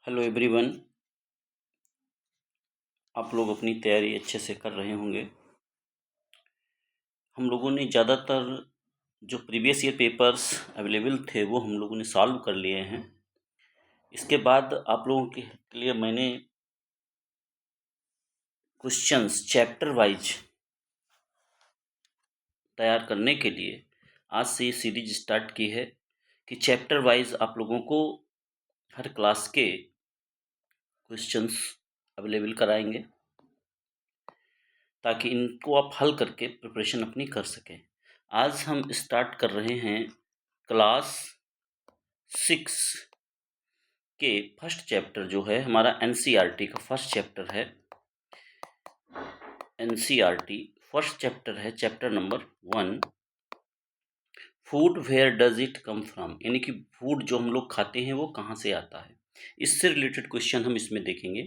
Hello everyone. आप लोग अपनी तैयारी अच्छे से कर रहे होंगे। हम लोगों ने ज़्यादातर जो प्रीवियस ईयर पेपर्स अवेलेबल थे वो हम लोगों ने सॉल्व कर लिए हैं। इसके बाद आप लोगों के लिए मैंने क्वेश्चंस चैप्टर वाइज तैयार करने के लिए आज से ये सीरीज स्टार्ट की है कि चैप्टर वाइज आप लोगों को हर क्लास के क्वेश्चंस अवेलेबल कराएंगे ताकि इनको आप हल करके प्रिपरेशन अपनी कर सकें। आज हम स्टार्ट कर रहे हैं क्लास 6 के फर्स्ट चैप्टर जो है हमारा एनसीईआरटी का फर्स्ट चैप्टर है। एनसीईआरटी फर्स्ट चैप्टर है chapter number 1, food where does it come from, यानी कि फूड जो हम लोग खाते हैं वो कहाँ से आता है। इससे रिलेटेड क्वेश्चन हम इसमें देखेंगे।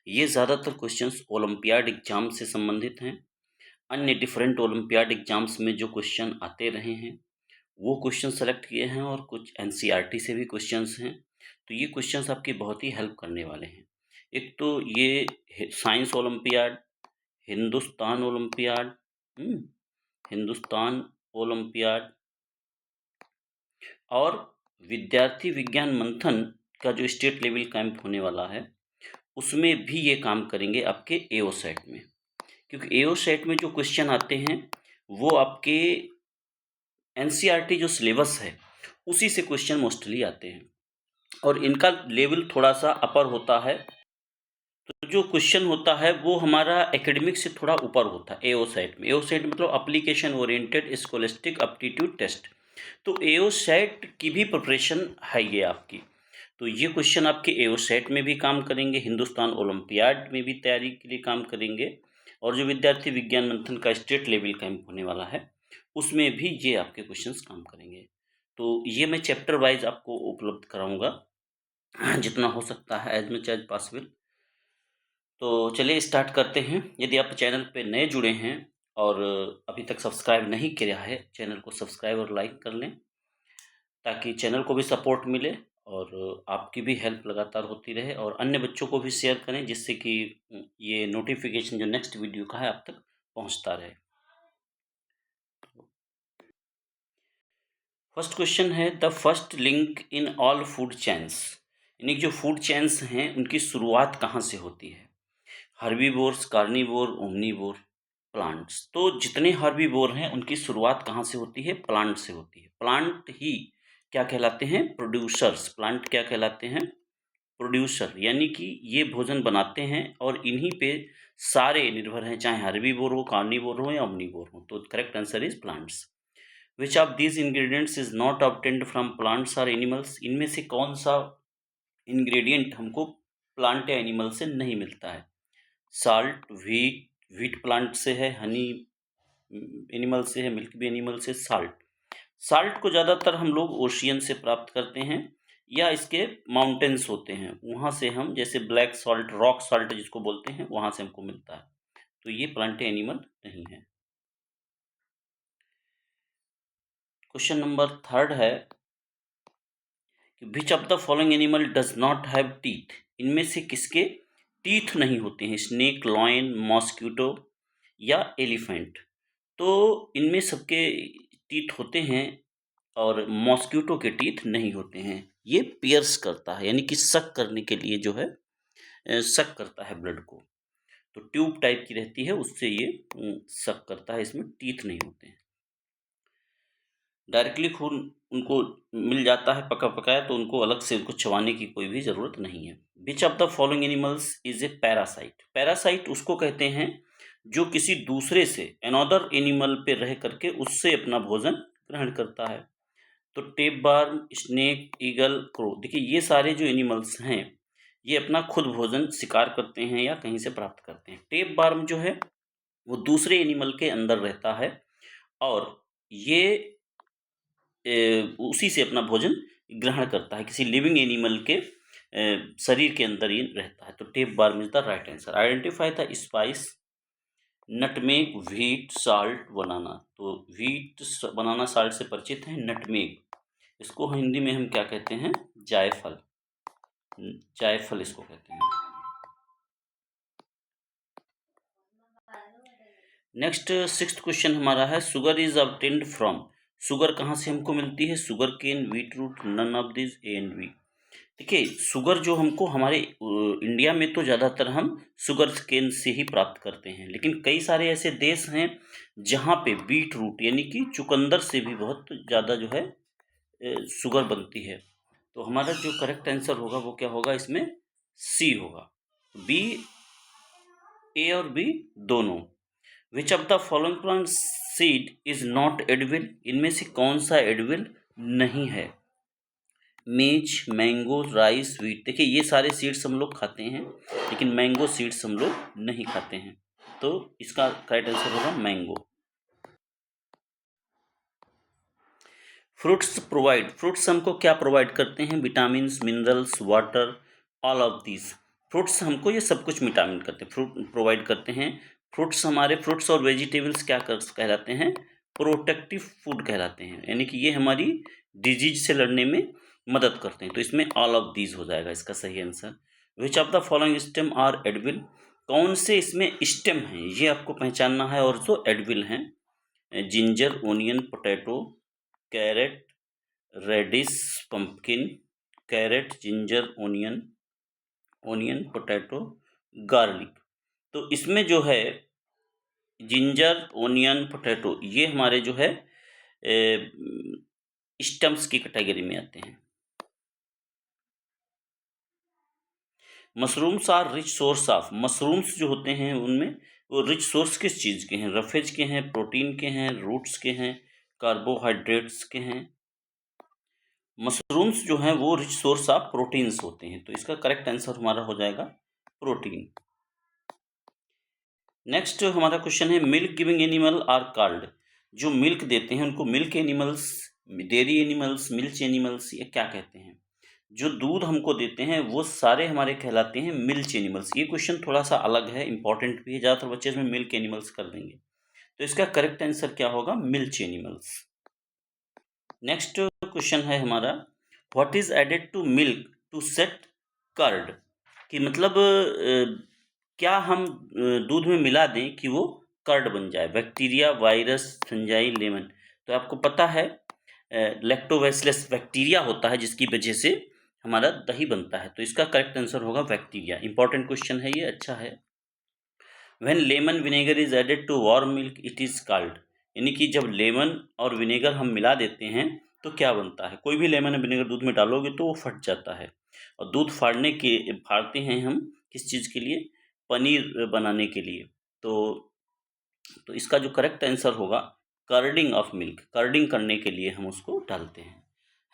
ये ज़्यादातर क्वेश्चंस ओलंपियाड एग्जाम से संबंधित हैं। अन्य डिफरेंट ओलंपियाड एग्जाम्स में जो क्वेश्चन आते रहे हैं वो क्वेश्चन सेलेक्ट किए हैं और कुछ एनसीईआरटी से भी क्वेश्चंस हैं। तो ये क्वेश्चंस आपकी बहुत ही हेल्प करने वाले हैं। एक तो ये science olympiad, Hindustan olympiad, Hindustan olympiad और विद्यार्थी विज्ञान मंथन का जो स्टेट लेवल कैंप होने वाला है उसमें भी ये काम करेंगे आपके एओ सेट में, क्योंकि एओ सेट में जो क्वेश्चन आते हैं वो आपके एनसीईआरटी जो सिलेबस है उसी से क्वेश्चन मोस्टली आते हैं और इनका लेवल थोड़ा सा अपर होता है। तो जो क्वेश्चन होता है वो हमारा एकेडमिक से थोड़ा ऊपर होता है एओ सेट में। एओ सेट मतलब application oriented scholastic aptitude test. तो एओ सेट की भी प्रिपरेशन है ये आपकी। तो ये क्वेश्चन आपके एओ सेट में भी काम करेंगे, हिंदुस्तान ओलंपियाड में भी तैयारी के लिए काम करेंगे और जो विद्यार्थी विज्ञान मंथन का स्टेट लेवल कैंप होने वाला है उसमें भी ये आपके क्वेश्चंस काम करेंगे। तो ये मैं चैप्टर वाइज आपको उपलब्ध कराऊंगा जितना हो सकता है एज मच एज पॉसिबल। तो चलिए स्टार्ट करते हैं। यदि आप चैनल पे नए जुड़े हैं और अभी तक सब्सक्राइब नहीं किया है, चैनल को सब्सक्राइब और लाइक कर लें ताकि चैनल को भी सपोर्ट मिले और आपकी भी हेल्प लगातार होती रहे और अन्य बच्चों को भी शेयर करें जिससे कि ये नोटिफिकेशन जो नेक्स्ट वीडियो का है आप तक पहुंचता रहे। फर्स्ट क्वेश्चन है the first link in all food chains, यानी कि जो फूड चेन्स हैं उनकी शुरुआत कहाँ से होती है। Herbivores, carnivore, omnivore, plants. तो जितने हर्बीवोर हैं उनकी शुरुआत कहाँ से होती है, प्लांट से होती है। प्लांट ही क्या कहलाते हैं, प्रोड्यूसर्स। प्लांट क्या कहलाते हैं, प्रोड्यूसर, यानी कि ये भोजन बनाते हैं और इन्हीं पे सारे निर्भर हैं, चाहे हर्बीवोर हो, कार्निवोर हो या ओमनीवोर हो। तो correct answer is plants. Which of these ingredients is not obtained from plants और एनिमल्स, इनमें से कौन सा इंग्रेडिएंट हमको प्लांट या एनिमल से नहीं मिलता है। साल्ट, व्हीट प्लांट से है, हनी एनिमल से है, मिल्क भी एनिमल से। साल्ट को ज़्यादातर हम लोग ओशियन से प्राप्त करते हैं या इसके माउंटेन्स होते हैं वहाँ से हम, जैसे ब्लैक सॉल्ट, रॉक सॉल्ट जिसको बोलते हैं, वहाँ से हमको मिलता है। तो ये प्लांट एनिमल नहीं है। क्वेश्चन नंबर 3 है कि विच of the following animal does not have teeth, इनमें से किसके टीथ नहीं होते हैं। स्नेक, लॉयन, मॉस्क्यूटो या एलिफेंट। तो इनमें सबके टीथ होते हैं और मॉस्क्यूटो के टीथ नहीं होते हैं। ये पियर्स करता है, यानी कि सक करने के लिए जो है सक करता है ब्लड को। तो ट्यूब टाइप की रहती है, उससे ये सक करता है, इसमें टीथ नहीं होते हैं। डायरेक्टली खून उनको मिल जाता है पका पकाया, तो उनको अलग से उनको चबाने की कोई भी ज़रूरत नहीं है। Which of the following animals is a parasite, parasite उसको कहते हैं जो किसी दूसरे से, अनदर एनिमल पे रह करके उससे अपना भोजन ग्रहण करता है। तो टेप बार्म, स्नेक, ईगल, क्रो, देखिए ये सारे जो एनिमल्स हैं ये अपना खुद भोजन शिकार करते हैं या कहीं से प्राप्त करते हैं। टेप बार्म जो है वो दूसरे एनिमल के अंदर रहता है और ये उसी से अपना भोजन ग्रहण करता है, किसी लिविंग एनिमल के शरीर के अंदर ही रहता है। तो टेप बार्म is the right answer. Identify the spice, nutmeg, wheat, salt, banana. तो व्हीट, बनाना, साल्ट से परिचित हैं। नटमेग, इसको हिंदी में हम क्या कहते हैं, जायफल। जायफल इसको कहते हैं। नेक्स्ट 6th क्वेश्चन हमारा है, sugar is obtained from. Sugar कहाँ से हमको मिलती है? Sugar cane, wheat root, none of this, A and B. देखिए, शुगर जो हमको हमारे इंडिया में तो ज़्यादातर हम शुगर केन से ही प्राप्त करते हैं, लेकिन कई सारे ऐसे देश हैं जहाँ पे बीट रूट यानी कि चुकंदर से भी बहुत ज़्यादा जो है शुगर बनती है। तो हमारा जो करेक्ट आंसर होगा वो क्या होगा? इसमें सी होगा। बी, ए और बी दोनों। विच of the following plant seed is not edible? इनमें से कौन सा एडिबल नहीं है? मेज, मैंगो, राइस, व्हीट। देखिए, ये सारे सीड्स हम लोग खाते हैं, लेकिन मैंगो सीड्स हम लोग नहीं खाते हैं, तो इसका करेक्ट आंसर होगा मैंगो। फ्रूट्स प्रोवाइड, फ्रूट्स हमको क्या प्रोवाइड करते हैं? Vitamin, minerals, water, all of these. Fruits हमको ये सब कुछ विटामिन करते हैं, फ्रूट प्रोवाइड करते हैं। फ्रूट्स हमारे, फ्रूट्स और वेजिटेबल्स क्या कहलाते हैं? प्रोटेक्टिव फूड कहलाते हैं, यानी कि ये हमारी डिजीज से लड़ने में मदद करते हैं। तो इसमें ऑल ऑफ दीज हो जाएगा इसका सही answer. Which of the following stem are edible? कौन से इसमें स्टेम हैं ये आपको पहचानना है, और जो एडिबल हैं, ginger, onion, potato, carrot, radish, pumpkin, carrot, ginger, onion, onion, potato, garlic. तो इसमें जो है जिंजर, ओनियन, पोटैटो, ये हमारे जो है स्टम्प्स की कैटेगरी में आते हैं। Mushrooms are rich source of, mushrooms जो होते हैं उनमें वो रिच सोर्स किस चीज़ के हैं? रफेज के हैं, प्रोटीन के हैं, रूट्स के हैं, कार्बोहाइड्रेट्स के हैं। मशरूम्स जो हैं वो रिच सोर्स ऑफ प्रोटीन्स होते हैं, तो इसका करेक्ट आंसर हमारा हो जाएगा प्रोटीन। नेक्स्ट हमारा क्वेश्चन है, milk giving animal are called. जो मिल्क देते हैं उनको milk animals, dairy animals, milch animals, ये क्या कहते हैं? जो दूध हमको देते हैं वो सारे हमारे कहलाते हैं मिल्च एनिमल्स। ये क्वेश्चन थोड़ा सा अलग है, इंपॉर्टेंट भी है, ज़्यादातर बच्चे इसमें मिल्क एनिमल्स कर देंगे, तो इसका करेक्ट आंसर क्या होगा? Milch animals. नेक्स्ट क्वेश्चन है हमारा, what is added to milk to set curd? कि मतलब क्या हम दूध में मिला दें कि वो कर्ड बन जाए? Bacteria, virus, fungi, lemon. तो आपको पता है लैक्टोबैसिलस बैक्टीरिया होता है जिसकी वजह से हमारा दही बनता है, तो इसका करेक्ट आंसर होगा बैक्टीरिया। इंपॉर्टेंट क्वेश्चन है ये, अच्छा है। When lemon vinegar is added to warm milk it is called, यानी कि जब लेमन और विनेगर हम मिला देते हैं तो क्या बनता है? कोई भी लेमन और विनेगर दूध में डालोगे तो वो फट जाता है, और दूध फाड़ते हैं हम किस चीज़ के लिए? पनीर बनाने के लिए। तो इसका जो करेक्ट आंसर होगा कर्डिंग ऑफ मिल्क, कर्डिंग करने के लिए हम उसको डालते हैं।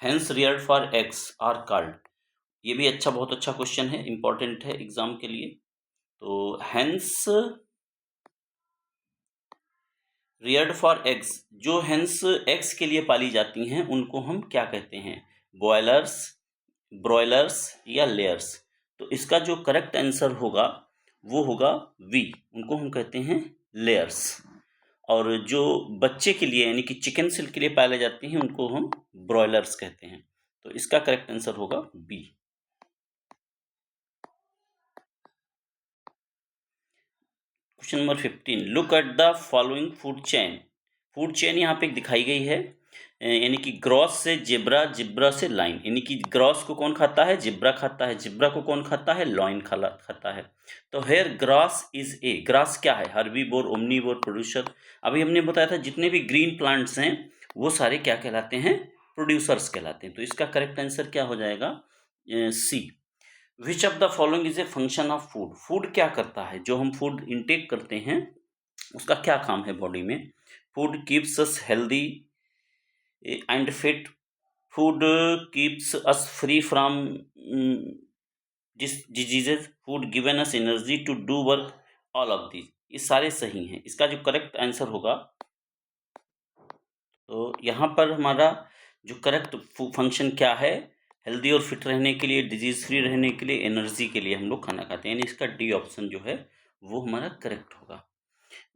Hens reared for eggs are called, ये भी अच्छा, बहुत अच्छा क्वेश्चन है, इंपॉर्टेंट है एग्जाम के लिए। तो हेंस रियर्ड फॉर एग्स, जो हेंस एग्स के लिए पाली जाती हैं उनको हम क्या कहते हैं? बॉयलर्स, ब्रॉयलर्स या लेयर्स। तो इसका जो करेक्ट आंसर होगा वो होगा वी, उनको हम कहते हैं लेयर्स। और जो बच्चे के लिए यानी कि चिकन सेल के लिए पाले जाते हैं उनको हम ब्रॉयलर्स कहते हैं, तो इसका करेक्ट आंसर होगा B. Question number 15, look at the following food chain. Food chain यहाँ पे दिखाई गई है, यानी कि ग्रॉस से जिब्रा, जिब्रा से लाइन, यानी कि ग्रॉस को कौन खाता है? जिब्रा खाता है। जिब्रा को कौन खाता है? लाइन खाता है। तो here grass is a, grass क्या है? Herbivore, omnivore, producer. अभी हमने बताया था जितने भी ग्रीन प्लांट्स हैं वो सारे क्या कहलाते हैं? प्रोड्यूसर्स कहलाते हैं, तो इसका करेक्ट आंसर क्या हो जाएगा? C. Which of the following is a function of food, food क्या करता है? जो हम फूड इंटेक करते हैं उसका क्या काम है बॉडी में? Food keeps us healthy and fit, food keeps us free from diseases, food given us energy to do work, all of these. ये सारे सही हैं, इसका जो करेक्ट आंसर होगा, तो यहाँ पर हमारा जो करेक्ट फंक्शन क्या है? हेल्दी और फिट रहने के लिए, डिजीज फ्री रहने के लिए, एनर्जी के लिए हम लोग खाना खाते हैं, यानी इसका डी ऑप्शन जो है वो हमारा करेक्ट होगा।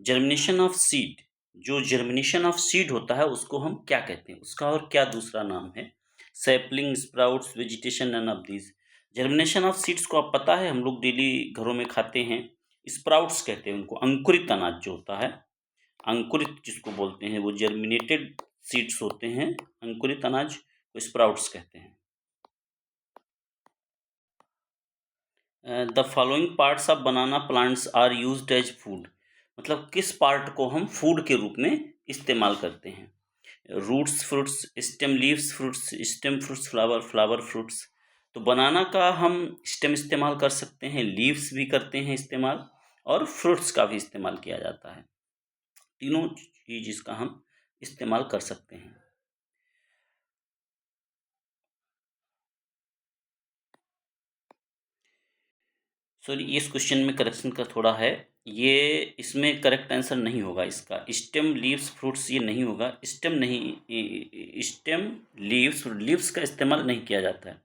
जर्मिनेशन ऑफ सीड, जो जर्मिनेशन ऑफ सीड होता है उसको हम क्या कहते हैं? उसका और क्या दूसरा नाम है? Sapling, sprouts, vegetation, none of these. Germination of seeds को आप पता है, हम लोग डेली घरों में खाते हैं, स्प्राउट्स कहते हैं उनको, अंकुरित अनाज जो होता है, अंकुरित जिसको बोलते हैं, वो जर्मिनेटेड सीड्स होते हैं, अंकुरित अनाज को स्प्राउट्स कहते हैं। The following parts of banana plants are used as food, मतलब किस पार्ट को हम फूड के रूप में इस्तेमाल करते हैं? Roots fruits, stem leaves fruits, stem fruits flower, flower fruits. तो बनाना का हम स्टेम इस्तेमाल कर सकते हैं, लीव्स भी करते हैं इस्तेमाल, और फ्रूट्स का भी इस्तेमाल किया जाता है। तीनों चीज इसका हम इस्तेमाल कर सकते हैं। सॉरी, इस क्वेश्चन में करेक्शन का थोड़ा है, ये इसमें करेक्ट आंसर नहीं होगा इसका। स्टेम लीव्स फ्रूट्स ये नहीं होगा, स्टेम नहीं, स्टेम लीव्स, लीव्स का इस्तेमाल नहीं किया जाता है।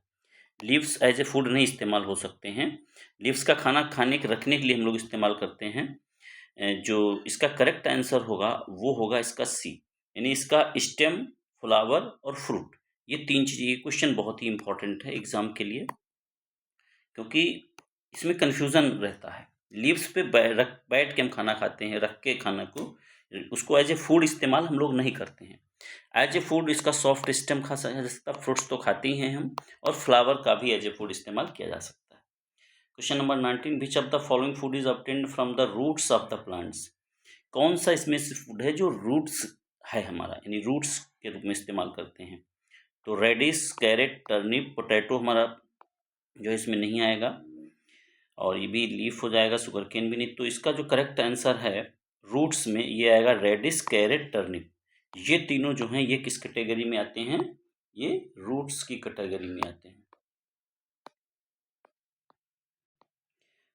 लीव्स एज ए फूड नहीं इस्तेमाल हो सकते हैं। लीव्स का खाना खाने के रखने के लिए हम लोग इस्तेमाल करते हैं। जो इसका करेक्ट आंसर होगा वो होगा इसका सी, यानी इसका स्टेम, फ्लावर और फ्रूट, ये तीन चीज़। ये क्वेश्चन बहुत ही इंपॉर्टेंट है एग्जाम के लिए, क्योंकि इसमें कन्फ्यूज़न रहता है। लीव्स पे बैठ के हम खाना खाते हैं, रख के खाना को, उसको एज ए फूड इस्तेमाल हम लोग नहीं करते हैं। एज ए फूड इसका सॉफ्ट स्टेम खा सकता, फ्रूट्स तो खाते ही हैं हम, और फ्लावर का भी एज ए फूड इस्तेमाल किया जा सकता है। Question number 19, which of the following food is obtained from the roots of the plants, कौन सा इसमें से फूड है जो रूट्स है हमारा, यानी रूट्स के रूप में इस्तेमाल करते हैं? तो रेडिस, कैरेट, टर्निप, पोटैटो हमारा जो इसमें नहीं आएगा, और ये भी लीफ हो जाएगा, शुगर केन भी नहीं। तो इसका जो करेक्ट आंसर है रूट्स में, ये आएगा रेडिस, कैरेट, टर्निप। ये तीनों जो हैं ये किस कैटेगरी में आते हैं? ये रूट्स की कैटेगरी में आते हैं।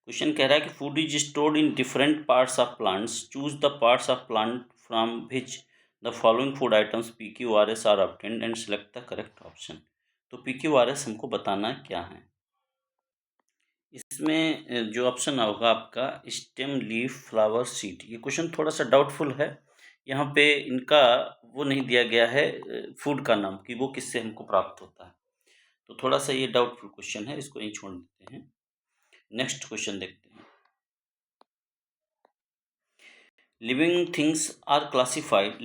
क्वेश्चन कह रहा है कि food is stored in different parts of plants, choose the parts of plant from which the following food items PQRS are obtained and select the correct option. तो PQRS हमको बताना क्या है। इसमें जो ऑप्शन होगा आपका स्टेम, लीफ, फ्लावर, सीड। ये क्वेश्चन थोड़ा सा डाउटफुल है, यहाँ पे इनका वो नहीं दिया गया है फूड का नाम, कि वो किससे हमको प्राप्त होता है। तो थोड़ा सा ये डाउटफुल क्वेश्चन है, इसको यहीं छोड़ देते हैं। नेक्स्ट क्वेश्चन देखते हैं। Living things are classified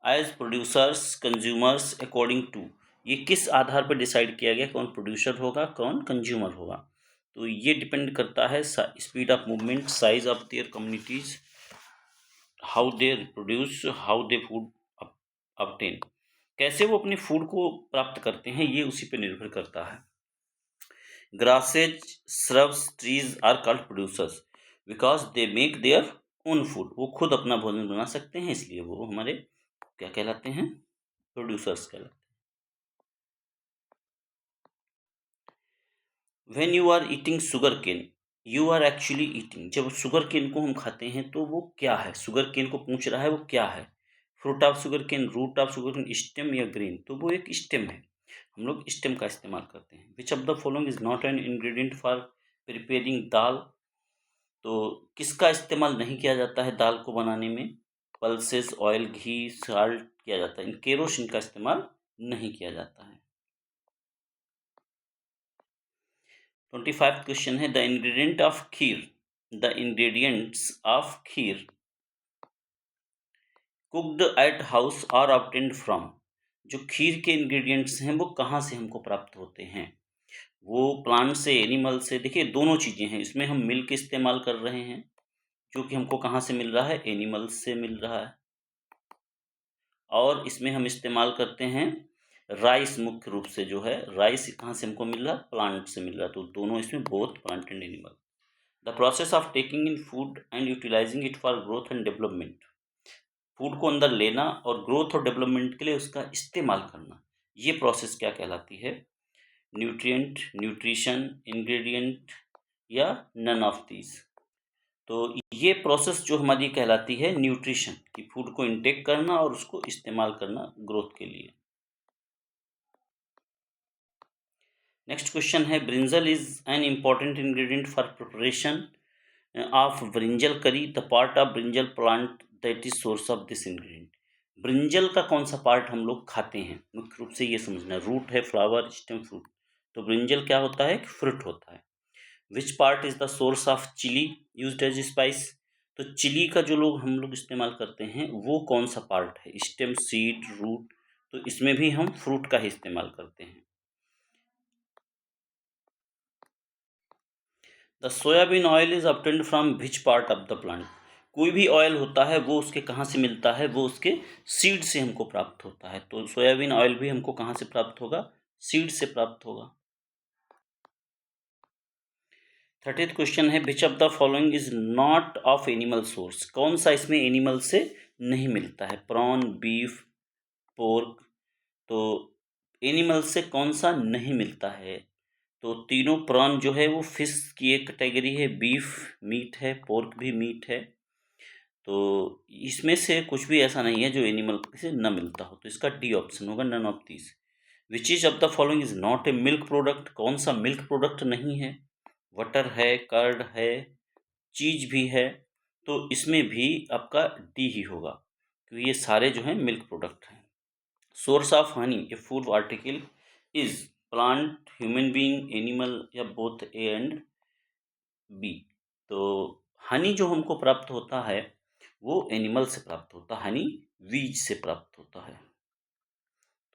as producers, consumers according to, ये किस आधार पर डिसाइड किया गया कौन प्रोड्यूसर होगा कौन कंज्यूमर होगा? तो ये डिपेंड करता है speed of movement, size of their communities, how they produce, how they food obtain, कैसे वो अपने फूड को प्राप्त करते हैं, ये उसी पे निर्भर करता है। Grasses, shrubs, trees are called producers because they make their own food, वो खुद अपना भोजन बना सकते हैं, इसलिए वो हमारे क्या कहलाते हैं? प्रोड्यूसर्स कहलाते हैं। When you are eating sugar cane, you are actually eating, जब शुगर केन को हम खाते हैं तो वो क्या है? शुगर केन को पूछ रहा है वो क्या है? Fruit of sugar cane, root of sugar cane, stem या ग्रेन? तो वो एक स्टेम है, हम लोग स्टेम का इस्तेमाल करते हैं। Which of the following is not an ingredient for preparing dal, तो किसका इस्तेमाल नहीं किया जाता है दाल को बनाने में? पल्सेस, ऑयल, घी, साल्ट किया जाता है, इन केरोसिन का इस्तेमाल नहीं किया जाता है। 25 क्वेश्चन है, the ingredients of kheer cooked at house are obtained from, जो खीर के इंग्रेडिएंट्स हैं वो कहाँ से हमको प्राप्त होते हैं? वो प्लांट से, एनिमल से? देखिए दोनों चीज़ें हैं, इसमें हम मिल्क इस्तेमाल कर रहे हैं, जो कि हमको कहाँ से मिल रहा है? एनिमल्स से मिल रहा है। और इसमें हम इस्तेमाल करते हैं राइस, मुख्य रूप से जो है राइस कहाँ से हमको मिल रहा है? प्लांट से मिल रहा है। तो दोनों इसमें both plant and animal. The process of taking in food and utilizing it for growth and development, food को अंदर लेना और ग्रोथ और डेवलपमेंट के लिए उसका इस्तेमाल करना, ये प्रोसेस क्या कहलाती है? न्यूट्रिएंट, न्यूट्रिशन, इंग्रेडिएंट, या नन ऑफ दीज? तो ये प्रोसेस जो हमारी कहलाती है न्यूट्रिशन, की फूड को इनटेक करना और उसको इस्तेमाल करना ग्रोथ के लिए। नेक्स्ट क्वेश्चन है, brinjal is an important ingredient for preparation of brinjal curry, the part of brinjal plant that is source of this ingredient. Brinjal का कौन सा पार्ट हम लोग खाते हैं, मुख्य रूप से ये समझना है। रूट है, फ्लावर, स्टेम, फ्रूट। तो ब्रिंजल क्या होता है, फ्रूट होता है। Which part is the source of chilli used as spice. तो चिली का जो लोग हम लोग इस्तेमाल करते हैं वो कौन सा पार्ट है, स्टेम, सीड, रूट। तो इसमें भी हम फ्रूट का ही इस्तेमाल करते हैं। The soybean oil is obtained from which part of the plant. कोई भी ऑयल होता है वो उसके कहाँ से मिलता है, वो उसके सीड से हमको प्राप्त होता है। तो सोयाबीन ऑयल भी हमको कहाँ से प्राप्त होगा, सीड से प्राप्त होगा। 30th क्वेश्चन है, which of the following is not of animal source. कौन सा इसमें एनिमल से नहीं मिलता है, प्रॉन, बीफ, पोर्क। तो एनिमल से कौन सा नहीं मिलता है, तो तीनों। प्रॉन जो है वो फिश की एक कैटेगरी है, बीफ मीट है, पोर्क भी मीट है। तो इसमें से कुछ भी ऐसा नहीं है जो एनिमल से न मिलता हो, तो इसका डी ऑप्शन होगा, none of these. Which is of the following is not a milk product. कौन सा मिल्क प्रोडक्ट नहीं है, बटर है, कर्ड है, चीज भी है। तो इसमें भी आपका डी ही होगा, क्योंकि ये सारे जो हैं मिल्क प्रोडक्ट हैं। Source of honey A food article is plant, human being, animal, या बोथ ए एंड बी। तो हनी जो हमको प्राप्त होता है वो एनिमल से प्राप्त होता है, हनी बीज से प्राप्त होता है।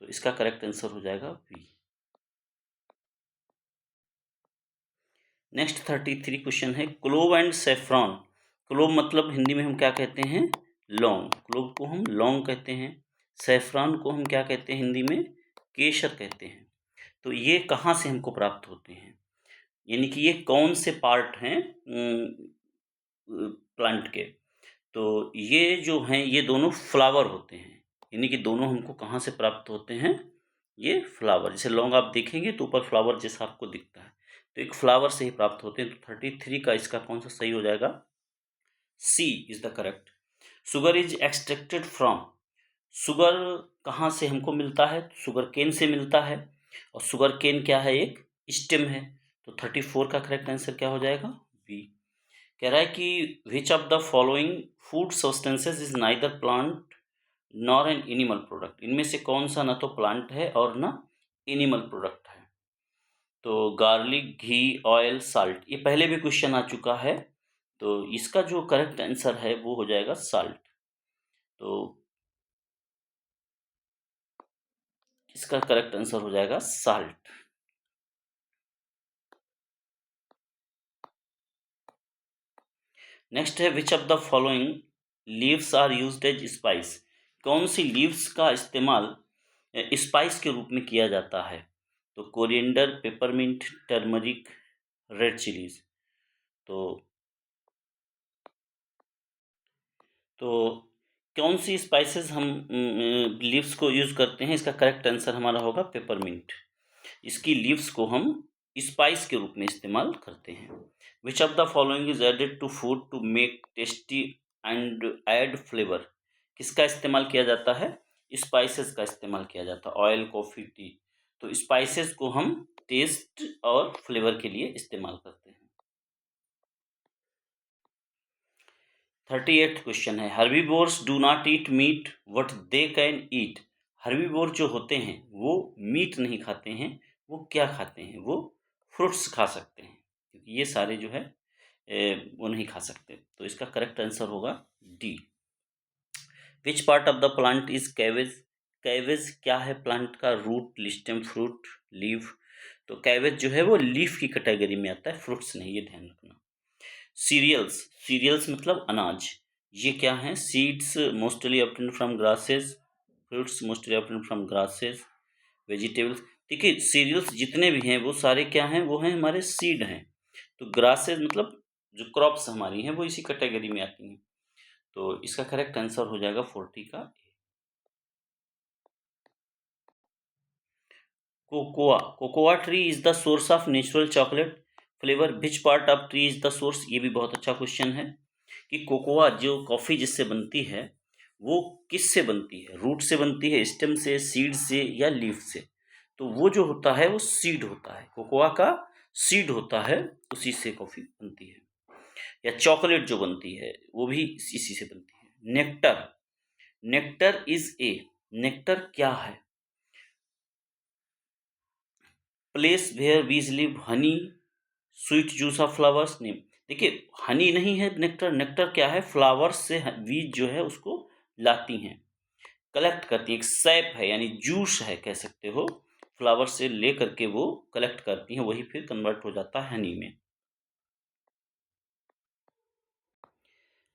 तो इसका करेक्ट आंसर हो जाएगा बी। नेक्स्ट 33 क्वेश्चन है, क्लोव एंड सेफ्रॉन। क्लोव मतलब हिंदी में हम क्या कहते हैं, लौंग। क्लोव को हम लौंग कहते हैं। सेफ्रॉन को हम क्या कहते हैं हिंदी में, केसर कहते हैं। तो ये कहाँ से हमको प्राप्त होते हैं, यानी कि ये कौन से पार्ट हैं प्लांट के। तो ये जो हैं ये दोनों फ्लावर होते हैं, यानी कि दोनों हमको कहाँ से प्राप्त होते हैं, ये फ्लावर। जैसे लौंग आप देखेंगे तो ऊपर फ्लावर जैसा आपको दिखता है, तो एक फ्लावर से ही प्राप्त होते हैं। तो 33 का इसका कौन सा सही हो जाएगा, C is the correct. Sugar is extracted from. Sugar कहाँ से हमको मिलता है, शुगर केन से मिलता है, और शुगर केन क्या है, एक स्टेम है। तो 34 का करेक्ट आंसर क्या हो जाएगा, बी। कह रहा है कि विच of the following food substances is neither plant nor an animal product. इनमें से कौन सा ना तो प्लांट है और ना एनिमल प्रोडक्ट है। तो गार्लिक, घी, ऑयल, साल्ट, ये पहले भी क्वेश्चन आ चुका है। तो इसका जो करेक्ट आंसर है वो हो जाएगा साल्ट। तो इसका करेक्ट आंसर हो जाएगा साल्ट। नेक्स्ट है, which of the following leaves are used as spice. कौन सी लीव्स का इस्तेमाल स्पाइस के रूप में किया जाता है। तो coriander, peppermint, turmeric, red chillies. तो तो कौन सी स्पाइसेस हम लीव्स को यूज़ करते हैं, इसका करेक्ट आंसर हमारा होगा पेपरमिंट। इसकी लीव्स को हम स्पाइस के रूप में इस्तेमाल करते हैं। Which of the following is added to food to make tasty and add flavour. किसका इस्तेमाल किया जाता है, स्पाइसेस का इस्तेमाल किया जाता है, ऑयल, कॉफ़ी, टी। तो स्पाइसेस को हम टेस्ट और फ्लेवर के लिए इस्तेमाल करते हैं। 38th क्वेश्चन है, herbivores do not eat meat what they can eat. Herbivore जो होते हैं वो मीट नहीं खाते हैं, वो क्या खाते हैं, वो फ्रूट्स खा सकते हैं, क्योंकि ये सारे जो है वो नहीं खा सकते। तो इसका करेक्ट आंसर होगा D. Which part of the plant is cabbage. Cabbage क्या है प्लांट का, रूट, स्टेम, फ्रूट, लीफ। तो कैवेज जो है वो लीफ की कैटेगरी में आता है, फ्रूट्स नहीं, ये ध्यान रखना। सीरियल्स, सीरियल्स मतलब अनाज। ये क्या है, seeds mostly obtained from grasses, fruits mostly obtained from grasses, vegetables. देखिए सीरियल्स जितने भी हैं वो सारे क्या हैं, वो हैं हमारे सीड हैं। तो ग्रासेस मतलब जो क्रॉप्स हमारी हैं वो इसी कैटेगरी में आती हैं। तो इसका करेक्ट आंसर हो जाएगा 40 का। Cocoa, cocoa tree is the source of natural chocolate flavour. Which part of tree is the source. ये भी बहुत अच्छा क्वेश्चन है कि कोकोआ जो कॉफ़ी जिससे बनती है वो किस से बनती है, रूट से बनती है, स्टेम से, सीड से, या लीफ से। तो वो जो होता है वो सीड होता है, कोकोआ का सीड होता है, उसी से कॉफ़ी बनती है। या चॉकलेट जो बनती है वो भी इसी से बनती है। Nectar, nectar is a, nectar क्या है? प्लेस वेयर बीज live, Honey, sweet juice of flowers, name. देखिए हनी नहीं है नेक्टर, नेक्टर क्या है? फ्लावर्स से बीज जो है उसको लाती हैं, कलेक्ट करती हैं, एक सैप है यानी जूस है कह सकते हो, फ्लावर से ले करके वो कलेक्ट करती हैं, वही फिर कन्वर्ट हो जाता है हनी में।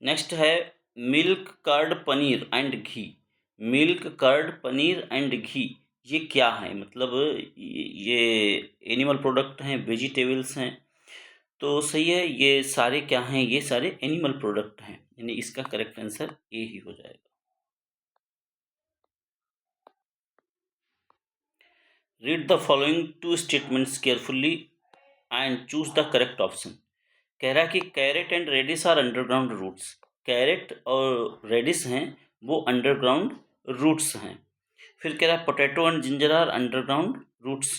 नेक्स्ट है milk curd paneer and ghee. Milk curd paneer and ghee ये क्या है? मतलब ये एनिमल प्रोडक्ट हैं, वेजिटेबल्स हैं, तो सही है, ये सारे क्या हैं? ये सारे एनिमल प्रोडक्ट हैं, यानी इसका करेक्ट आंसर ए ही हो जाएगा। Read the following two statements carefully and choose the correct option. कह रहा है कि carrot and radish are underground roots. Carrot और रेडिस हैं वो अंडरग्राउंड रूट्स हैं। फिर कह रहा है potato and ginger are underground roots.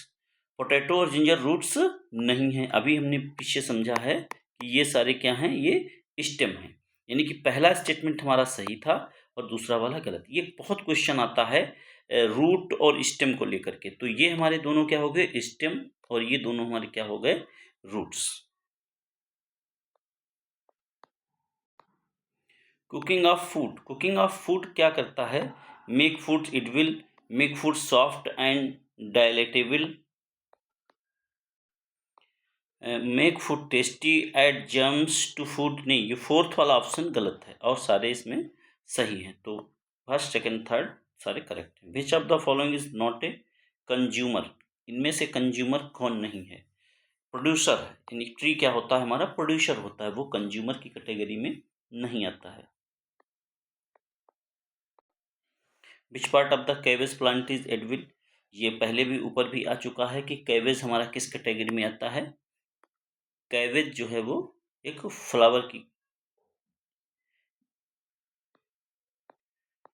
Potato और जिंजर रूट्स नहीं हैं। अभी हमने पीछे समझा है कि ये सारे क्या हैं? ये स्टेम हैं। यानी कि पहला स्टेटमेंट हमारा सही था और दूसरा वाला गलत। ये बहुत क्वेश्चन आता है रूट और स्टेम को लेकर के, तो ये हमारे दोनों क्या हो गए? स्टेम, और ये दोनों हमारे क्या हो गए? Roots. Cooking of food, cooking of food क्या करता है? Make food edible, make food soft and palatable, make food tasty, add germs to food. नहीं, ये फोर्थ वाला ऑप्शन गलत है और सारे इसमें सही हैं। तो फर्स्ट सेकंड थर्ड सारे करेक्ट हैं। Which of the following is not a consumer? इनमें से कंज्यूमर कौन नहीं है? प्रोड्यूसर है, यानी ट्री क्या होता है? हमारा प्रोड्यूसर होता है, वो कंज्यूमर की कैटेगरी में नहीं आता है। Which part of the cabbage plant is Advil? ये पहले भी ऊपर भी आ चुका है कि कैवेज हमारा किस कैटेगरी में आता है? कैवेज जो है वो एक फ्लावर की,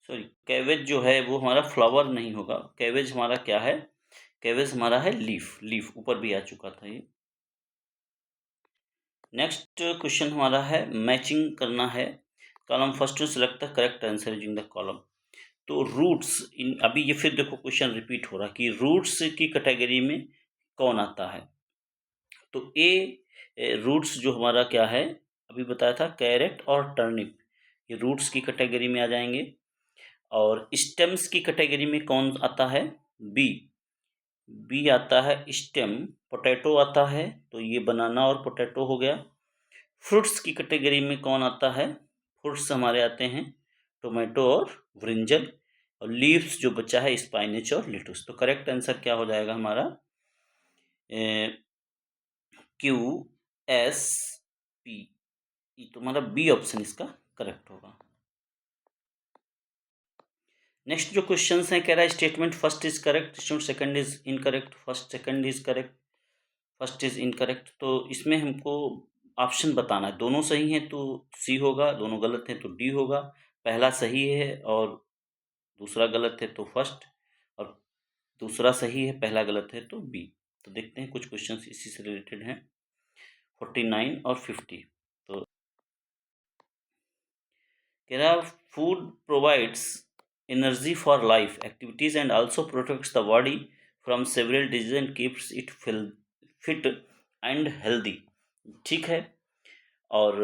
सॉरी, कैवेज जो है वो हमारा फ्लावर नहीं होगा। कैवेज हमारा क्या है? कैवेज हमारा है लीफ, लीफ ऊपर भी आ चुका था ये। नेक्स्ट क्वेश्चन हमारा है मैचिंग करना है। Column first to select the correct answer using the column. तो रूट्स, इन अभी ये फिर देखो क्वेश्चन रिपीट हो रहा है कि रूट्स की कैटेगरी में कौन आता है? तो ए रूट्स जो हमारा क्या है, अभी बताया था कैरेट और टर्निप, ये रूट्स की कैटेगरी में आ जाएंगे। और स्टेम्स की कैटेगरी में कौन आता है? बी, बी आता है स्टेम। पोटैटो आता है, तो ये बनाना और पोटैटो हो गया। फ्रूट्स की कैटेगरी में कौन आता है? फ्रूट्स हमारे आते हैं टोमेटो और ब्रिंजल। और लीव्स जो बचा है स्पाइनच और लेटुस। तो करेक्ट आंसर क्या हो जाएगा हमारा? क्यू एस पी, तुम्हारा बी ऑप्शन इसका करेक्ट होगा। नेक्स्ट जो क्वेश्चंस हैं, कह रहा है statement first is correct, statement second is incorrect, first second is correct, first is incorrect. तो इसमें हमको ऑप्शन बताना है, दोनों सही हैं तो सी होगा, दोनों गलत हैं तो डी होगा। पहला सही है और दूसरा गलत है तो फर्स्ट, और दूसरा सही है पहला गलत है तो बी। तो देखते हैं कुछ क्वेश्चंस इसी से रिलेटेड हैं, 49 और 50। तो कह रहा food provides energy for life activities and also protects the body from several disease and keeps it fit and healthy. ठीक है। और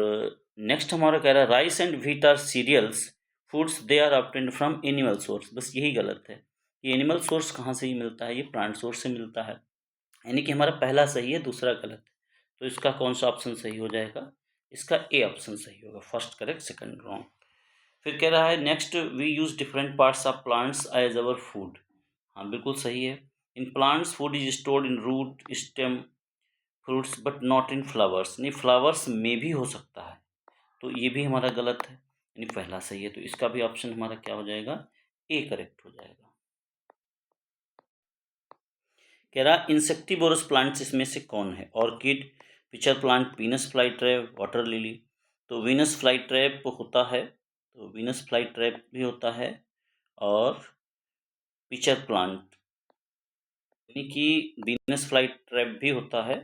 नेक्स्ट हमारा कह रहा है rice and wheat are cereals foods they are obtained from animal source. बस यही गलत है। ये एनिमल सोर्स कहाँ से ही मिलता है? ये प्लांट सोर्स से मिलता है। यानी कि हमारा पहला सही है दूसरा गलत है। तो इसका कौन सा ऑप्शन सही हो जाएगा? इसका ए ऑप्शन सही होगा, फर्स्ट करेक्ट सेकंड रॉन्ग। फिर कह रहा है next we use different parts of plants as our food. हाँ बिल्कुल सही है। In plants food is stored in root stem fruits but not in flowers. नहीं, फ्लावर्स में भी हो सकता है, तो ये भी हमारा गलत है, यानी पहला सही है। तो इसका भी ऑप्शन हमारा क्या हो जाएगा? ए करेक्ट हो जाएगा। कह रहा इंसेक्टिवोरस प्लांट्स इसमें से कौन है? Orchid, pitcher plant, Venus fly trap, water lily. तो वीनस फ्लाई ट्रैप होता है, तो वीनस फ्लाई ट्रैप भी होता है, और पिचर प्लांट यानी कि वीनस फ्लाई ट्रैप भी होता है।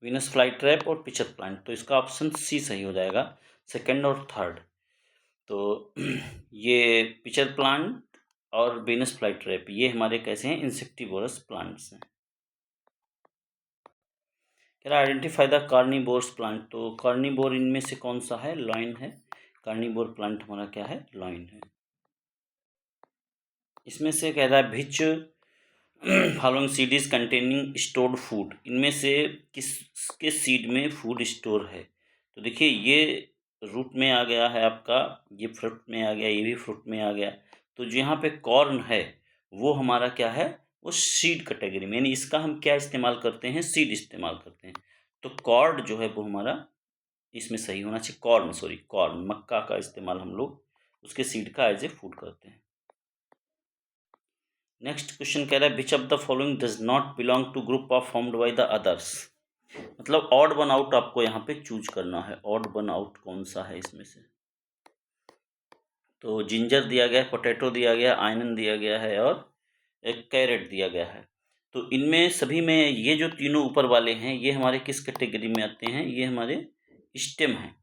वीनस फ्लाई ट्रैप और पिचर प्लांट, तो इसका ऑप्शन सी सही हो जाएगा। सेकंड और थर्ड। तो ये पिचर प्लांट और वेनस फ्लाईट्रैप ये हमारे कैसे हैं, इंसेक्टिवोरस प्लांट्स हैं। कह रहा आइडेंटिफाई द कार्निवोरस प्लांट, तो कार्निवोर इनमें से कौन सा है, लॉइन है। कार्निवोर प्लांट हमारा क्या है, लॉइन है। इसमें से कह रहा है which following seed is containing stored food, इनमें से किसके सीड में फूड स्टोर है। तो देखिए ये रूट में आ गया है आपका, ये फ्रूट में आ गया, ये भी फ्रूट में आ गया। तो जो यहाँ पे कॉर्न है वो हमारा क्या है, वो सीड कैटेगरी में, यानी इसका हम क्या इस्तेमाल करते हैं, सीड इस्तेमाल करते हैं। तो कॉर्ड जो है वो हमारा इसमें सही होना चाहिए, कॉर्न, सॉरी कॉर्न, मक्का का इस्तेमाल हम लोग उसके सीड का एज ए फूड करते हैं। नेक्स्ट क्वेश्चन कह रहा है which of the following does not belong to group of formed by the others, मतलब ऑड वन आउट आपको यहाँ पे चूज करना है, ऑड वन आउट कौन सा है इसमें से। तो जिंजर दिया गया है, पोटैटो दिया गया, आयनन दिया गया है और एक कैरेट दिया गया है। तो इनमें सभी में ये जो तीनों ऊपर वाले हैं ये हमारे किस कैटेगरी में आते हैं, ये हमारे स्टेम हैं।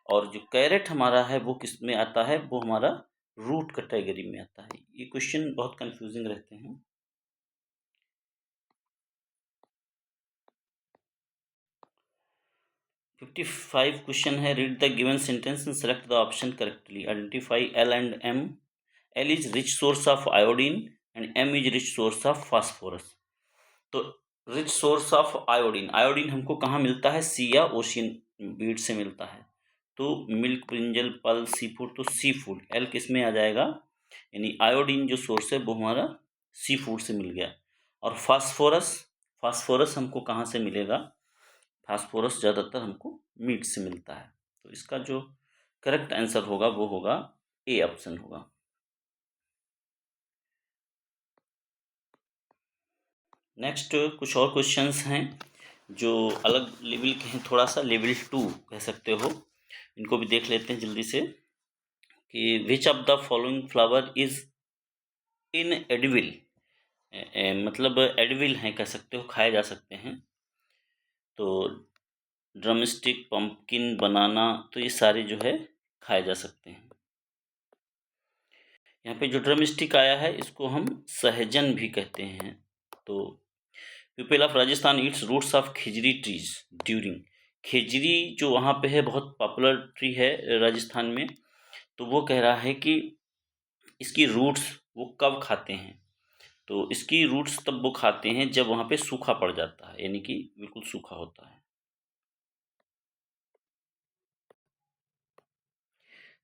और जो कैरेट हमारा है वो किस में आता है, वो हमारा रूट कैटेगरी में आता है। ये क्वेश्चन बहुत कंफ्यूजिंग रहते हैं। 55 क्वेश्चन है, read the given sentence and select the option correctly, identify L and M. L is rich source of iodine and M is rich source of phosphorus. तो rich source of iodine, iodine हमको कहाँ मिलता है, सी या ocean Beed से मिलता है। तो मिल्क, ब्रिंजल, पल, सी फूड, तो सी फूड एल किस में आ जाएगा, यानी आयोडीन जो सोर्स है वो हमारा सी फूड से मिल गया। और फास्फोरस, फास्फोरस हमको कहाँ से मिलेगा, फास्फोरस ज़्यादातर हमको मीट से मिलता है। तो इसका जो करेक्ट आंसर होगा वो होगा ए ऑप्शन होगा। नेक्स्ट कुछ और क्वेश्चंस हैं जो अलग लेवल के हैं, थोड़ा सा लेवल 2 कह सकते हो। इनको भी देख लेते हैं जल्दी से कि विच of the following flower is in edible, मतलब एडिबल हैं कह सकते हो, खाए जा सकते हैं। तो ड्रमस्टिक, पंपकिन, बनाना, तो ये सारे जो है खाए जा सकते हैं। यहाँ पे जो ड्रमस्टिक आया है इसको हम सहजन भी कहते हैं। तो people of Rajasthan eats roots of khejri trees during, खिजरी जो वहाँ पे है बहुत पॉपुलर ट्री है राजस्थान में। तो वो कह रहा है कि इसकी रूट्स वो कब खाते हैं, तो इसकी रूट्स तब वो खाते हैं जब वहाँ पे सूखा पड़ जाता है, यानी कि बिल्कुल सूखा होता है।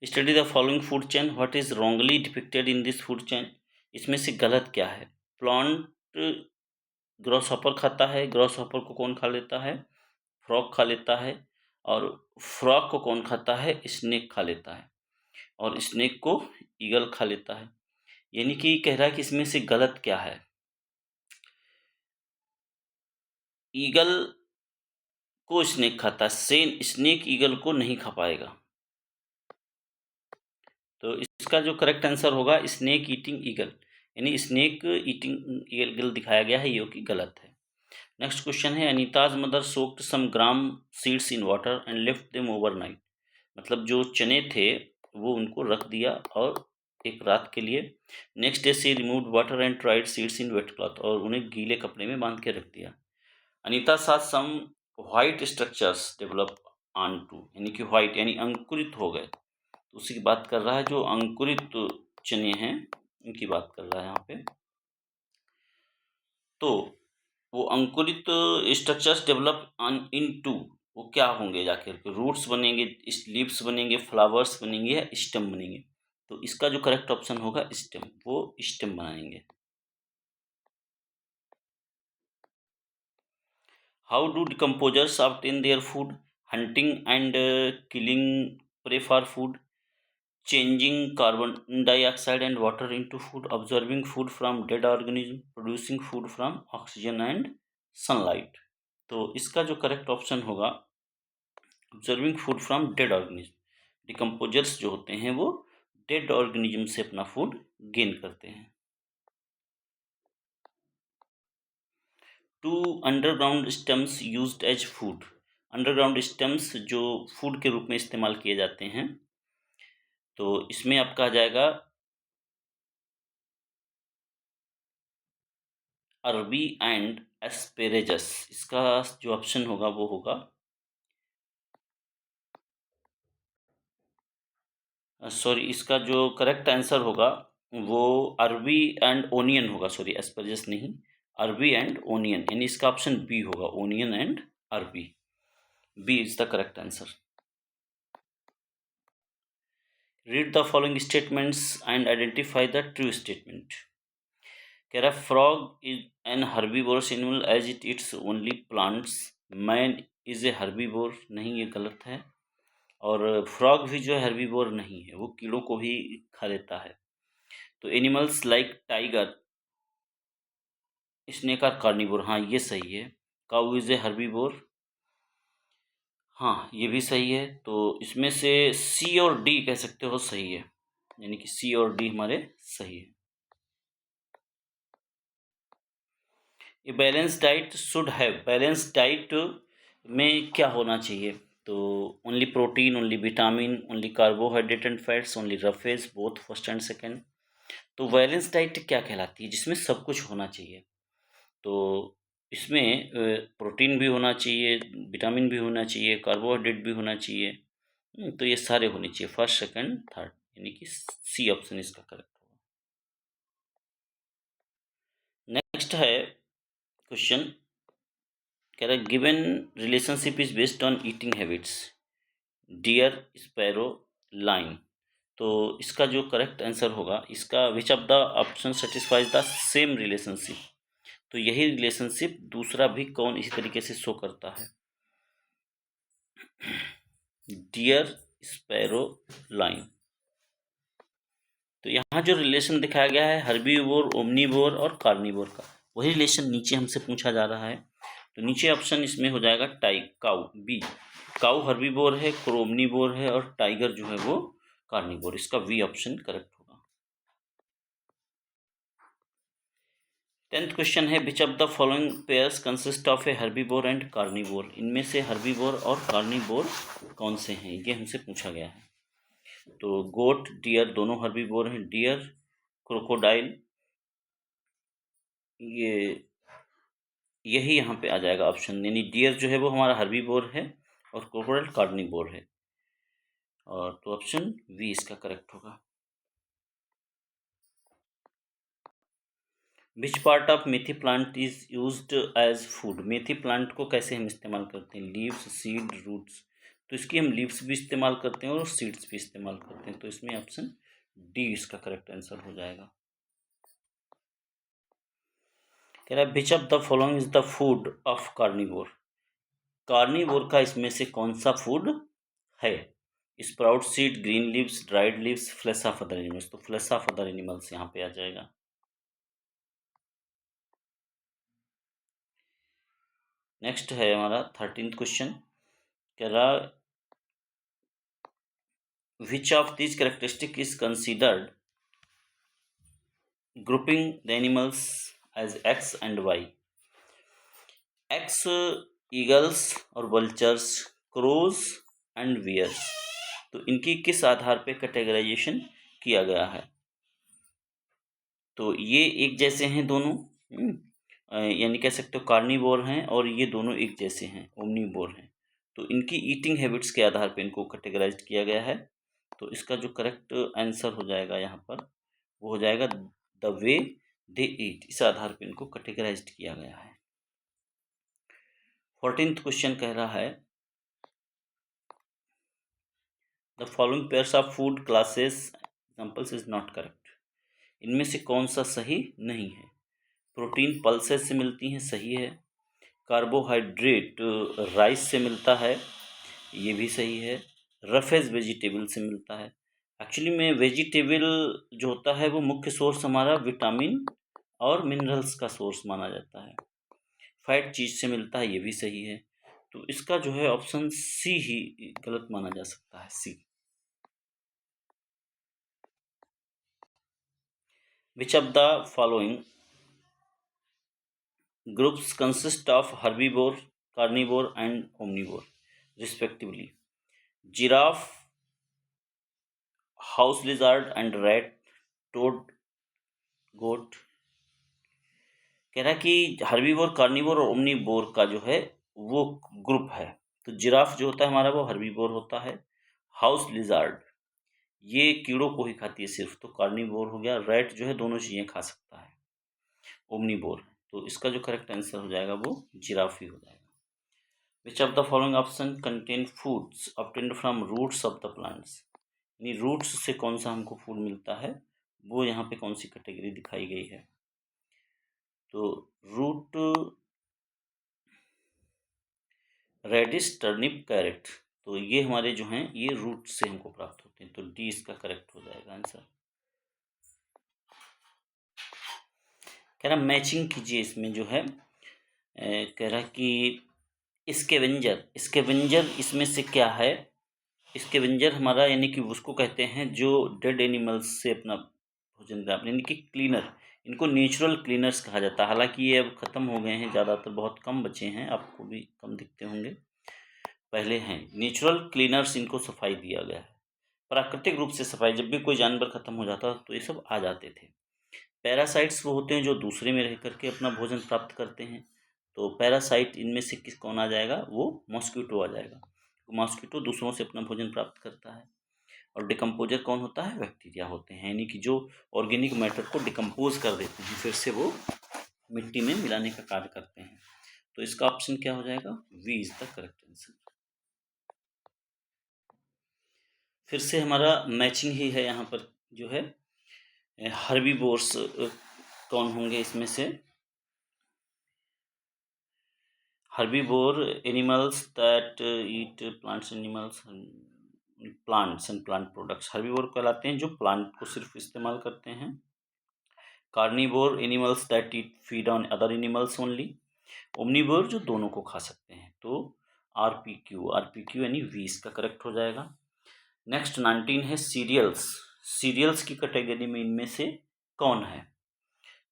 Study the following food chain, what is wrongly depicted in this food chain, इसमें से गलत क्या है। प्लांट ग्रॉस हॉपर खाता है, ग्रॉस हॉपर को कौन खा लेता है, फ्रॉग खा लेता है। और फ्रॉग को कौन खाता है, स्नेक खा लेता है। और स्नेक को ईगल खा लेता है। यानी कि कह रहा है कि इसमें से गलत क्या है, ईगल को स्नेक खाता है, स्नेक ईगल को नहीं खा पाएगा। तो इसका जो करेक्ट आंसर होगा स्नेक ईटिंग ईगल, यानी स्नेक ईटिंग ईगल दिखाया गया है, ये कि गलत है। नेक्स्ट क्वेश्चन है Anita's mother soaked some gram seeds in water and left them overnight, मतलब जो चने थे वो उनको रख दिया और एक रात के लिए। Next day she removed water and tried seeds in wet cloth, और उन्हें गीले कपड़े में बांध के रख दिया। Anita saw some white structures develop on to, यानी कि व्हाइट यानी अंकुरित हो गए। तो उसी की बात कर रहा है, जो अंकुरित चने हैं उनकी बात कर रहा है यहाँ पे। तो वो अंकुरित structures develop on into, वो क्या होंगे जाकर के, रूट्स बनेंगे, लीव्स बनेंगे, फ्लावर्स बनेंगे या स्टेम बनेंगे। तो इसका जो करेक्ट ऑप्शन होगा स्टेम, वो स्टेम बनाएंगे। How do decomposers obtain their food, hunting and killing prey for food, changing carbon dioxide and water into food, observing food from dead organism, producing food from oxygen and sunlight। तो इसका जो correct option होगा observing food from dead organism, decomposers जो होते हैं वो dead organism से अपना फूड गेन करते हैं। Two underground stems used as food, underground stems जो फूड के रूप में इस्तेमाल किए जाते हैं, तो इसमें आपका आ जाएगा अरबी एंड एस्पेरेगस। इसका जो ऑप्शन होगा वो होगा सॉरी, इसका जो करेक्ट आंसर होगा वो अरबी एंड ओनियन होगा। सॉरी, एस्परजस नहीं, अरबी एंड ओनियन, यानी इसका ऑप्शन बी होगा, onion and arbi. B is the correct answer. Read the following statements and identify the true statement. कह रहा है frog is an herbivorous animal as it eats only plants. Man is a herbivore, नहीं, ये गलत है। और frog भी जो है हर्बीवोर नहीं है, वो कीड़ों को ही खा लेता है। तो animals like tiger, snake are carnivore, हाँ ये सही है। काऊ इज ए हर्बीवोर, हाँ ये भी सही है। तो इसमें से सी और डी कह सकते हो सही है, यानी कि सी और डी हमारे सही है। ये balance diet should have, balance diet में क्या होना चाहिए? तो only protein, only vitamin, only carbohydrate and fats, only roughage, both first and second. तो बैलेंस डाइट क्या कहलाती है? जिसमें सब कुछ होना चाहिए। तो इसमें प्रोटीन भी होना चाहिए, विटामिन भी होना चाहिए, कार्बोहाइड्रेट भी होना चाहिए। तो ये सारे होने चाहिए, फर्स्ट सेकंड थर्ड, यानी कि सी ऑप्शन इसका करेक्ट होगा। नेक्स्ट है क्वेश्चन, कह रहा है given relationship is based on eating habits, deer, sparrow, lion. तो इसका जो करेक्ट आंसर होगा, इसका which of the option satisfies the same relationship. तो यही रिलेशनशिप दूसरा भी कौन इसी तरीके से शो करता है, डियर, स्पैरो, लाइन। तो यहाँ जो रिलेशन दिखाया गया है हर्बीवोर, ओमनीवोर और कार्निवोर का, वही रिलेशन नीचे हमसे पूछा जा रहा है। तो नीचे ऑप्शन इसमें हो जाएगा काऊ, बी। काऊ हर्बीवोर है, क्रोमनीवोर है और टाइगर जो है वो कार्निवोर। इसका वी ऑप्शन करेक्ट होगा। 10th क्वेश्चन है which of the following pairs consist of A herbivore and carnivore. इनमें से हर्बीवोर और कार्निवोर कौन से हैं, ये हमसे पूछा गया है। तो गोट, डियर दोनों हर्बीवोर हैं। डियर, क्रोकोडाइल, ये यही यहाँ पे आ जाएगा ऑप्शन, यानी डियर जो है वो हमारा हर्बीवोर है और क्रोकोडाइल कार्निवोर है। और तो ऑप्शन वी इसका करेक्ट होगा। Which part of methi plant is used as food. मेथी प्लांट को कैसे हम इस्तेमाल करते हैं? Leaves, seed, roots. तो इसकी हम लीव्स भी इस्तेमाल करते हैं और सीड्स भी इस्तेमाल करते हैं। तो इसमें ऑप्शन डी इसका करेक्ट आंसर हो जाएगा। कह रहा है which of the following is the food of carnivore. Carnivore का इसमें से कौन सा फूड है? Sprout seed, green leaves, dried leaves, flesh of other animals. तो फ्लेश ऑफ अदर एनिमल्स यहाँ पे आ जाएगा। नेक्स्ट है हमारा 13th क्वेश्चन, कह रहा which of this characteristic is considered grouping the animals as X and Y. X eagles और vultures, crows and bears. तो इनकी किस आधार पे कैटेगराइजेशन किया गया है? तो ये एक जैसे हैं दोनों, यानी कह सकते हो कार्निवोर हैं और ये दोनों एक जैसे हैं, ओमनीवोर हैं। तो इनकी ईटिंग हैबिट्स के आधार पे इनको कैटेगराइज किया गया है। तो इसका जो करेक्ट आंसर हो जाएगा यहाँ पर, वो हो जाएगा द वे दे ईट। इस आधार पे इनको कैटेगराइज किया गया है। 14th क्वेश्चन कह रहा है the following pairs of food classes examples is not correct. इनमें से कौन सा सही नहीं है? प्रोटीन पल्सेस से मिलती हैं, सही है। कार्बोहाइड्रेट राइस से मिलता है, ये भी सही है। रफेज वेजिटेबल से मिलता है। एक्चुअली में वेजिटेबल जो होता है वो मुख्य सोर्स हमारा विटामिन और मिनरल्स का सोर्स माना जाता है। फैट चीज से मिलता है, ये भी सही है। तो इसका जो है ऑप्शन सी ही गलत माना जा सकता है, C. Which of the following groups consist of herbivore, carnivore and omnivore. Respectively. Giraffe, house lizard and rat, toad, goat. कह रहा है कि हर्बीवोर, कार्निवोर और ओमनीवोर का जो है वो ग्रुप है। तो जिराफ जो होता है हमारा वो हर्बीवोर होता है। हाउस लिजर्ड ये कीड़ों को ही खाती है सिर्फ, तो कार्निवोर हो गया। रैट जो है दोनों चीजें खा सकता है, ओमनीवोर। तो इसका जो करेक्ट आंसर हो जाएगा वो जिराफ ही हो जाएगा। Which of the following option contain foods obtained from roots of the plants. यानी रूट्स से कौन सा हमको फूड मिलता है, वो यहाँ पे कौन सी कैटेगरी दिखाई गई है। तो रूट, रेडिश, टर्निप, कैरेट, तो ये हमारे जो हैं ये रूट से हमको प्राप्त होते हैं। तो डी इसका करेक्ट हो जाएगा आंसर। कह रहा मैचिंग कीजिए इसमें जो है, कह रहा कि स्कैवेंजर, स्कैवेंजर इसमें से क्या है। स्कैवेंजर हमारा यानी कि उसको कहते हैं जो डेड एनिमल्स से अपना भोजन ग्राहक, यानी कि क्लीनर। इनको नेचुरल क्लीनर्स कहा जाता है। हालांकि ये अब ख़त्म हो गए हैं, ज़्यादातर बहुत कम बचे हैं, आपको भी कम दिखते होंगे, पहले हैं। नेचुरल क्लीनर्स इनको सफाई दिया गया है, प्राकृतिक रूप से सफाई। जब भी कोई जानवर खत्म हो जाता तो ये सब आ जाते थे। पैरासाइट्स वो होते हैं जो दूसरे में रह करके अपना भोजन प्राप्त करते हैं। तो पैरासाइट इनमें से किस कौन आ जाएगा, वो मॉस्क्यूटो आ जाएगा। मॉस्क्यूटो दूसरों से अपना भोजन प्राप्त करता है। और डिकम्पोजर कौन होता है, बैक्टीरिया होते हैं, यानी कि जो ऑर्गेनिक मैटर को डिकम्पोज कर देते हैं, फिर से वो मिट्टी में मिलाने का कार्य करते हैं। तो इसका ऑप्शन क्या हो जाएगा, B is the correct answer. फिर से हमारा मैचिंग ही है यहाँ पर जो है। हर्बीवोर्स कौन होंगे इसमें से। Herbivore animals that eat plants, animals, plants and plant products. Herbivore कहलाते हैं जो प्लांट को सिर्फ इस्तेमाल करते हैं। Carnivore animals that eat feed on other animals only. Omnivore जो दोनों को खा सकते हैं। तो आरपीक्यू, आरपीक्यू यानी वी इसका करेक्ट हो जाएगा। नेक्स्ट 19 है सीरियल्स। सीरियल्स की कैटेगरी में इनमें से कौन है।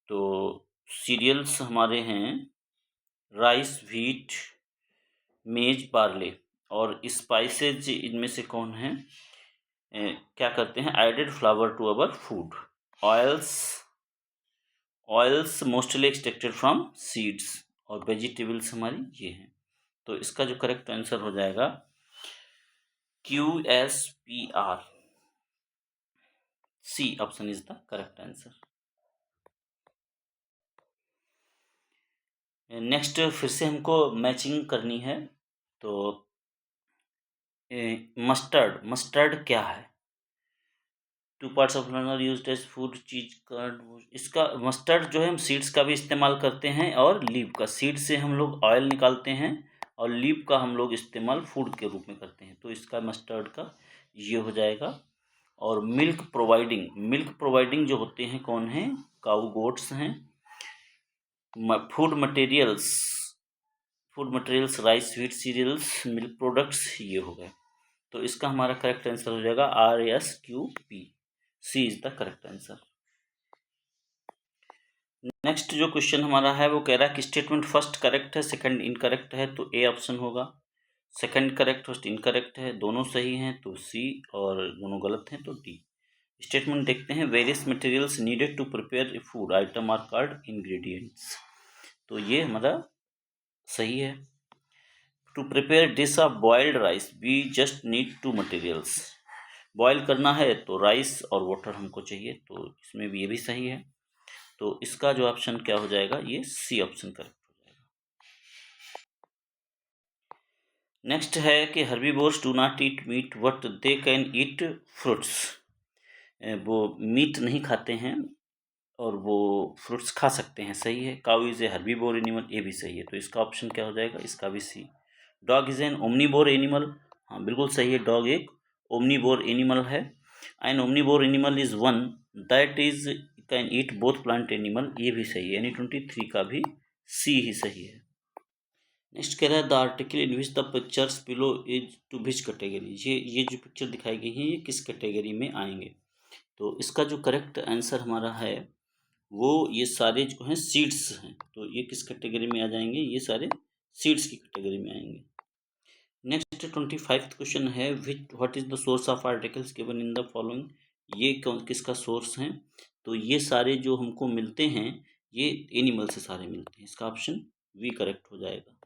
तो सीरियल्स हमारे हैं राइस, व्हीट, मेज, बार्ले। और स्पाइसेज इनमें से कौन है, क्या करते हैं, added flavour to our food. Oils, oils mostly extracted from seeds. और वेजिटेबल्स हमारी ये हैं। तो इसका जो करेक्ट आंसर हो जाएगा QSPR, C option is the correct answer. Next फिर से हमको मैचिंग करनी है। तो मस्टर्ड, मस्टर्ड क्या है। 2 parts of learner used as food, cheese, curd. इसका मस्टर्ड जो है हम सीड्स का भी इस्तेमाल करते हैं और लीव का। सीड से हम लोग ऑयल निकालते हैं और लीव का हम लोग इस्तेमाल फूड के रूप में करते हैं। तो इसका मस्टर्ड का ये हो जाएगा। और मिल्क प्रोवाइडिंग, मिल्क प्रोवाइडिंग जो होते हैं कौन है, काऊ गोट्स हैं। Food materials, food materials rice, wheat, cereals, milk products, ये हो गए। तो इसका हमारा करेक्ट आंसर हो जाएगा RSQP, C is the correct answer. Next जो क्वेश्चन हमारा है वो कह रहा है कि स्टेटमेंट फर्स्ट करेक्ट है, सेकंड इनकरेक्ट है, तो ए ऑप्शन होगा। सेकंड करेक्ट, फर्स्ट इनकरेक्ट है, दोनों सही हैं तो सी, और दोनों गलत हैं तो डी। स्टेटमेंट देखते हैं। Various materials needed to prepare a food item are called ingredients. तो ये हमारा सही है। To prepare dish of boiled rice we just need 2 materials. Boil करना है तो राइस और वाटर हमको चाहिए, तो इसमें भी ये भी सही है। तो इसका जो ऑप्शन क्या हो जाएगा, ये सी ऑप्शन करेक्ट हो जाएगा। नेक्स्ट है कि herbivores do not eat meat but they can eat fruits. वो मीट नहीं खाते हैं और वो फ्रूट्स खा सकते हैं, सही है। Cow is a herbivore animal, ये भी सही है। तो इसका ऑप्शन क्या हो जाएगा, इसका भी C. Dog is an omnivore animal, हाँ बिल्कुल सही है। डॉग एक ओमनीवोर एनिमल है। An omnivore animal is one that is can eat both plant animal, ये भी सही है। यानी 23 का भी सी ही सही है। नेक्स्ट कह रहा है the article in which the pictures below is to which category. ये जो पिक्चर दिखाई गई है ये किस कैटेगरी में आएंगे। तो इसका जो करेक्ट आंसर हमारा है वो ये सारे जो हैं सीड्स हैं। तो ये किस कैटेगरी में आ जाएंगे, ये सारे सीड्स की कैटेगरी में आएंगे। नेक्स्ट 25th क्वेश्चन है what is the source of articles given in the following. ये किसका सोर्स है? तो ये सारे जो हमको मिलते हैं ये एनिमल से सारे मिलते हैं। इसका ऑप्शन वी करेक्ट हो जाएगा।